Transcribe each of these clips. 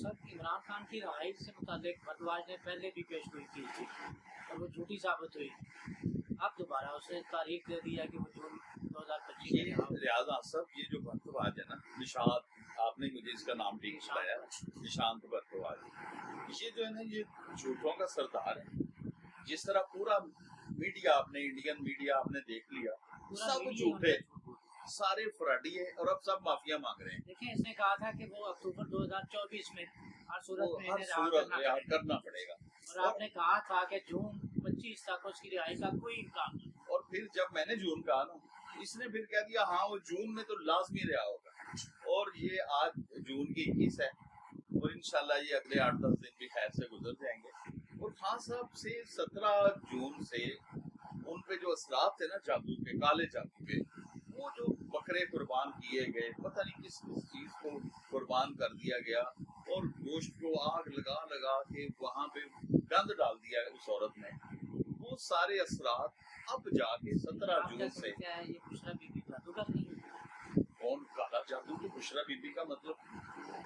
Sir Imran Khan की रहाई से मुतालिक भरद्वाज ने पहले भी पेशगोई की थी और वो झूठी साबित हुई। अब दोबारा उसे तारीख दे दी है कि वो जून 2025 ये रियाज साहब, ये जो भरद्वाज है ना, निशांत, आपने मुझे इसका नाम ठीक बताया, निशांत भरद्वाज, ये जो है ना, ये झूठों का सरदार है। जिस तरह पूरा मीडिया आपने, इंडियन मीडिया आपने देख लिया, सब झूठे, सारे फ्रॉडी है और अब सब माफिया मांग रहे हैं। देखिए, इसने कहा था कि वो अक्टूबर 2024 में हर सूरत में रिहा करना पड़ेगा, और आपने कहा था कि जून 25 तक उसकी रिहाई का कोई इम्कान नहीं। और फिर जब मैंने जून कहा ना, इसने फिर कह दिया हाँ वो जून में तो लाजमी रिहा होगा। और ये आज जून की 21 है और इंशाल्लाह ये अगले 8-10 दिन भी खैर से गुजर जाएंगे। और खान साहब से 17 जून से उन पे जो असरात थे ना जादू के, काले जादू के, वो जो बकरे कुर्बान किए गए, पता नहीं किस चीज को कुर्बान कर दिया गया और गोश्त को आग लगा लगा के वहां पे गंद डाल दिया उस औरत ने, वो सारे असरात अब जाके 17 जून से ये बुशरा बीबी जादूगर नहीं है। कौन काला जादू? की बुशरा बीबी का मतलब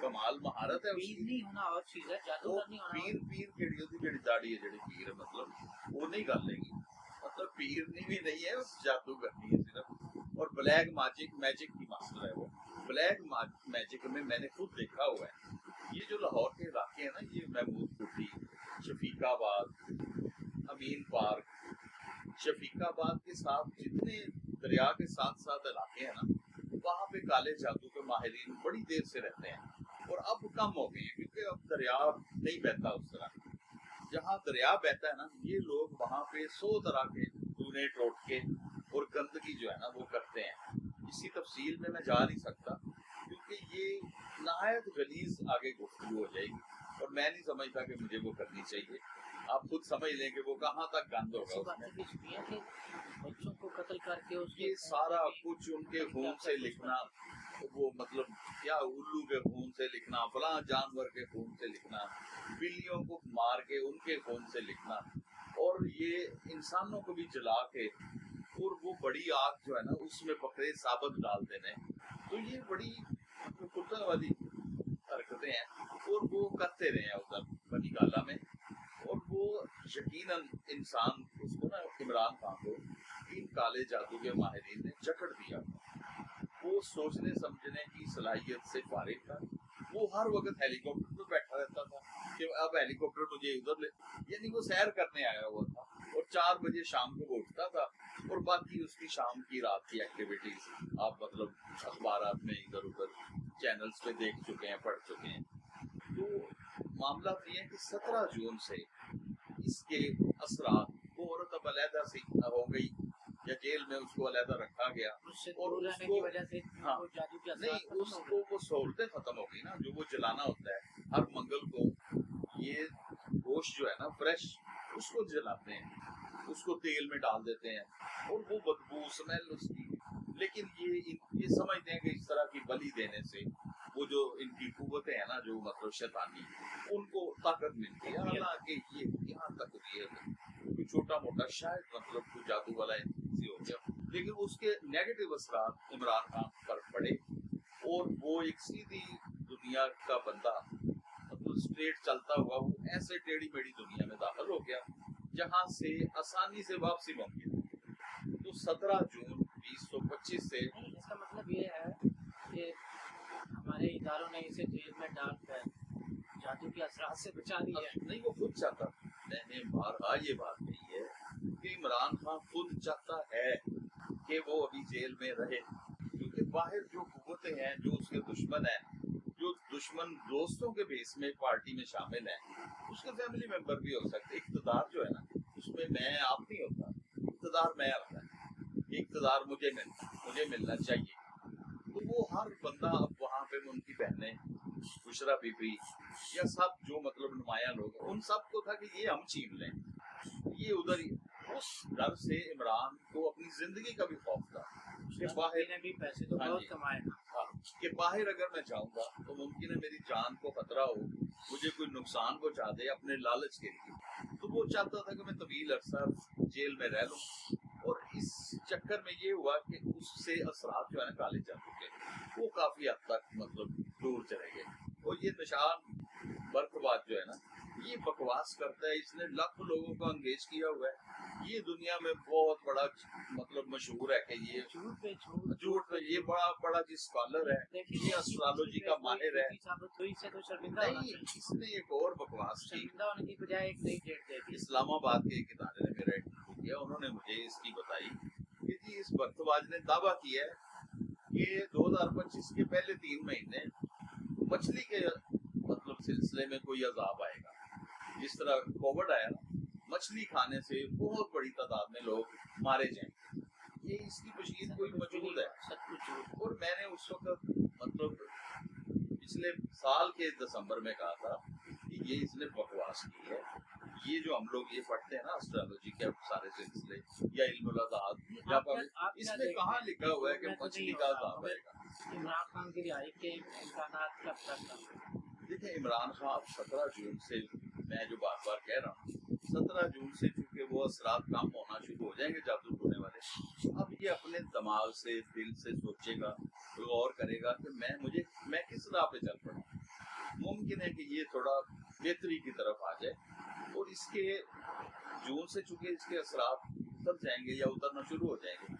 कमाल महारत है उसकी। नहीं होना और चीज है, जादूगर नहीं होना। पीर केड़ी ओदी जेड़ी दाढ़ी है, जेड़ी पीर है, मतलब वो नहीं कर लेगी, मतलब पीर भी नहीं है, जादूगर नहीं है सिर्फ। और ब्लैक मैजिक की मास्टर है वो। ब्लैक मैजिक में मैंने खुद देखा हुआ है। ये जो लाहौर के इलाके हैं ना, ये महमूद कुटी, शफीकाबाद, अमीन पार्क, शफीकाबाद के साथ जितने दरिया के साथ साथ इलाके हैं ना, वहाँ पे काले जादू के माहिरीन बड़ी देर से रहते हैं और अब कम हो गए क्योंकि अब दरिया नहीं बहता उस तरह। जहाँ दरिया बहता है ना, ये लोग वहाँ पे 100 तरह के टूने टोटके और गंदगी जो है ना वो करते हैं। इसी तफसील में मैं जा नहीं सकता क्योंकि ये नहायत गलीज आगे गुफ्तगू हो जाएगी और मैं नहीं समझता कि मुझे वो करनी चाहिए। आप खुद समझ लें कि वो कहाँ तक गंद होगा उसमें। बच्चों को कत्ल करके ये सारा कुछ उनके खून से लिखना, वो मतलब क्या उल्लू के खून से लिखना, फलां जानवर के खून से लिखना, बिल्लियों को मार के उनके खून से लिखना, और ये इंसानों को भी जला के और वो बड़ी आग जो है ना उसमें बकरे साबत डाल देने, तो ये बड़ी कुत्ता वाली हरकतें हैं और वो करते रहे हैं उधर बनी गाला में। और वो यकीनन इंसान उसको ना, इमरान खान को इन काले जादू के माहिरीन ने जकड़ दिया। वो सोचने समझने की सलाहियत से फारिग था। वो हर वक्त हेलीकॉप्टर पे बैठा रहता था कि अब हेलीकॉप्टर मुझे उधर ले, यानी वो सैर करने आया हुआ था। और 4 बजे शाम को वो उठता था और बाकी उसकी शाम की रात की एक्टिविटीज आप मतलब अखबारात में इधर उधर चैनल्स पे देख चुके हैं, पढ़ चुके हैं। तो मामला ये है कि 17 जून से इसके असरात, वो औरत अब अलहदा सी हो गई या जेल में उसको अलहदा रखा गया और उसको की वजह से हाँ, नहीं उसको वो सहूलतें खत्म हो गई ना, जो वो जलाना होता है हर मंगल को, ये गोश्त जो है ना फ्रेश, उसको जलाते हैं, उसको तेल में डाल देते हैं और वो बदबू स्मेल उसकी। लेकिन ये समझते हैं कि इस तरह की बलि देने से वो जो इनकी कुव्वतें हैं ना, जो मतलब शैतानी, उनको ताकत मिलती है। हालांकि ये यहाँ तक ये कोई छोटा मोटा शायद मतलब कोई जादू वाला हो गया, लेकिन उसके नेगेटिव असरात इमरान खान पर पड़े और वो एक सीधी दुनिया का बंदा, मतलब स्ट्रेट चलता हुआ, वो ऐसे टेढ़ी मेढ़ी दुनिया में दाखिल हो गया जहाँ से आसानी से वापसी मुमकिन है। तो 17 जून 2025 से इसका मतलब ये है कि हमारे इदारों ने इसे जेल में डालकर जादू के असरात से बचा दिया है। नहीं, वो खुद चाहता, मैंने बारहा ये बात कही है कि इमरान खान खुद चाहता है कि वो अभी जेल में रहे, क्योंकि बाहर जो कुव्वतें हैं, जो उसके दुश्मन हैं, जो दुश्मन दोस्तों के बेस में पार्टी में शामिल हैं, उसके फैमिली मेंबर भी हो सकते। इक़्तिदार जो है ना, उसमें मैं आप नहीं होता, इक़्तिदार मैं आता है, इक़्तिदार मुझे मिलना चाहिए। तो वो हर बंदा अब वहाँ पे उनकी बहनें, बुशरा बीबी या सब जो मतलब नुमाया लोग, उन सब को था कि ये हम छीन लें, ये उधर ही। उस डर से इमरान को अपनी जिंदगी का भी खौफ था कि बाहर भी पैसे तो बहुत कमाए कि बाहर अगर मैं जाऊंगा तो मुमकिन है मेरी जान को खतरा हो, मुझे कोई नुकसान पहुंचा दे अपने लालच के लिए। तो वो चाहता था कि मैं तवील अरसा जेल में रह लूं। और इस चक्कर में ये हुआ कि उससे असरात जो है ना काले जादू के, वो काफी हद तक मतलब दूर चले गए। और ये निशान बर्थवाद जो है ना, ये बकवास करता है, इसने लाखों लोगों को अंगेज किया हुआ है। ये दुनिया में बहुत बड़ा मतलब मशहूर है कि ये झूठ पे झूठ झूठ पे ये बड़ा बड़ा जी स्कॉलर है, ये एस्ट्रोलॉजी का माहिर है। साबित हुई से तो शर्मिंदा होना नहीं, चाहिए। इसने एक और बकवास की। शर्मिंदा होने की बजाय एक नई डेट दे दी। इस्लामाबाद के एक इदारे ने मेरा इंटरव्यू किया, उन्होंने मुझे इसकी बताई कि जी इस बर्थवाद ने दावा किया है कि 2025 के पहले 3 महीने मछली के मतलब सिलसिले में कोई अजाब आएगा। जिस तरह कोविड आया ना, मछली खाने से बहुत बड़ी तादाद में लोग मारे जाएंगे। ये इसकी मशीन कोई मौजूद है। सब कुछ झूठ। और मैंने उस वक्त मतलब पिछले साल के दिसंबर में कहा था कि ये इसने बकवास की है। ये जो हम लोग ये पढ़ते हैं ना एस्ट्रोलॉजी के सारे सिलसिले या इल्मुल अज़ाद, इसमें कहाँ लिखा हुआ है कि मछली का अजाब आएगा? इमरान खान की रिहाई के इम्कानात कब तक हैं? देखिए, इमरान खान 17 जून से, मैं जो बार बार कह रहा हूँ, 17 जून से चूंकि वो असरात कम होना शुरू हो जाएंगे जादू टोने वाले। अब ये अपने दिमाग से, दिल से सोचेगा, गौर करेगा कि मैं किस राह पे चल पड़ा। मुमकिन है कि ये थोड़ा बेहतरी की तरफ आ जाए और इसके जून से चूंकि इसके असरात उतर जाएंगे या उतरना शुरू हो जाएंगे,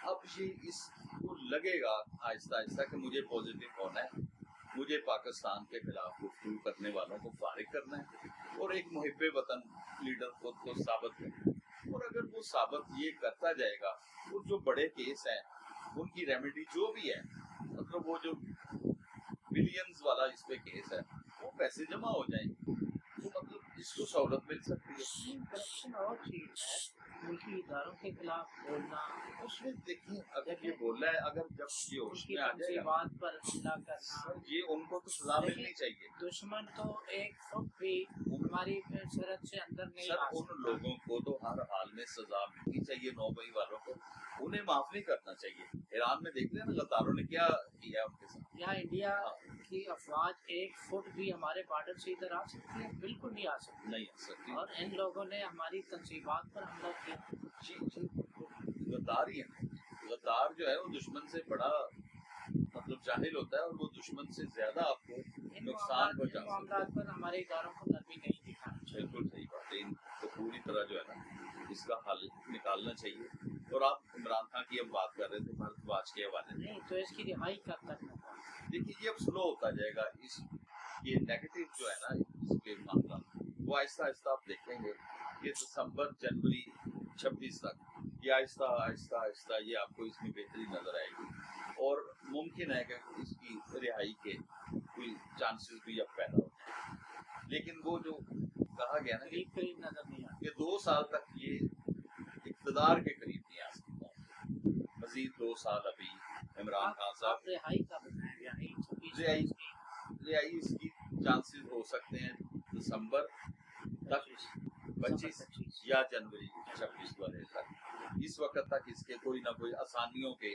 अब ये इसको लगेगा आहिस्ता आहिस्ता कि मुझे पॉजिटिव होना है, मुझे पाकिस्तान के खिलाफ गुफ्तगू करने वालों को फारिग करना है और एक मुहिब्बे वतन लीडर खुद को साबित करना है। और अगर वो साबित ये करता जाएगा, वो जो बड़े केस हैं उनकी रेमेडी जो भी है, मतलब वो जो बिलियंस वाला इस पे केस है, वो पैसे जमा हो जाएंगे, तो मतलब इसको सहूलत मिल सकती है। करप्शन और चीज है, मुल्की इदारों के खिलाफ बोलना, उसमें देखिए अगर ये बोल रहा है, अगर जब ये होश उनकी में आ जाएगा, तंजीबात पर हमला करना, ये उनको तो सजा मिलनी चाहिए। दुश्मन तो एक फुट भी हमारी सरहद से अंदर नहीं सर आ उन सकता। लोगों को तो हर हाल में सजा मिलनी चाहिए, 9 मई वालों को उन्हें माफ नहीं करना चाहिए। ईरान में देख लेना गद्दारों ने क्या किया उनके साथ। यहाँ इंडिया की अफवाज एक फुट भी हमारे बॉर्डर से इधर आ सकती है? बिल्कुल नहीं आ सकती। नहीं आ सकती। और इन लोगों ने हमारी तंजीबात पर हमला किया। जी गद्दार ही है। गद्दार जो है वो दुश्मन से बड़ा मतलब जाहिल होता है और वो दुश्मन से ज्यादा आपको नुकसान पहुंचा सकता है। पर हमारे इदारों को नरमी नहीं दिखानी चाहिए। बिल्कुल सही बात है। इनको पूरी तरह जो है ना इसका हल निकालना चाहिए। और आप इमरान खान की हम बात कर रहे थे भारतवाज के हवाले से। नहीं तो इसकी रिहाई कब तक होगा? देखिए ये अब स्लो होता जाएगा। ये नेगेटिव जो है ना इसके मामला, वो आहिस्ता आहिस्ता आप देखेंगे कि दिसंबर जनवरी 26 तक ये आहिस्ता आहिस्ता आहिस्ता ये आपको इसमें बेहतरी नजर आएगी और मुमकिन है कि इसकी रिहाई के कोई चांसेस भी अब पैदा हो जाए। लेकिन वो जो कहा गया ना कि करीब नजर नहीं आता। 2 साल तक ये इक़्तिदार के करीब नहीं आ सकता। मजीद 2 साल अभी इमरान खान साहब रिहाई का बताएं, रिहाई इसकी चांसेस हो सकते हैं दिसंबर तक 25 या जनवरी 26 वाले तक। इस वक्त तक इसके कोई ना कोई आसानियों के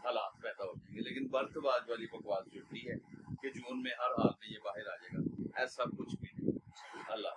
हालात पैदा हो जाएंगे। लेकिन बर्थवाद वाली बकवास झूठी है कि जून में हर हाल में ये बाहर आ जाएगा, ऐसा कुछ भी नहीं। अल्लाह।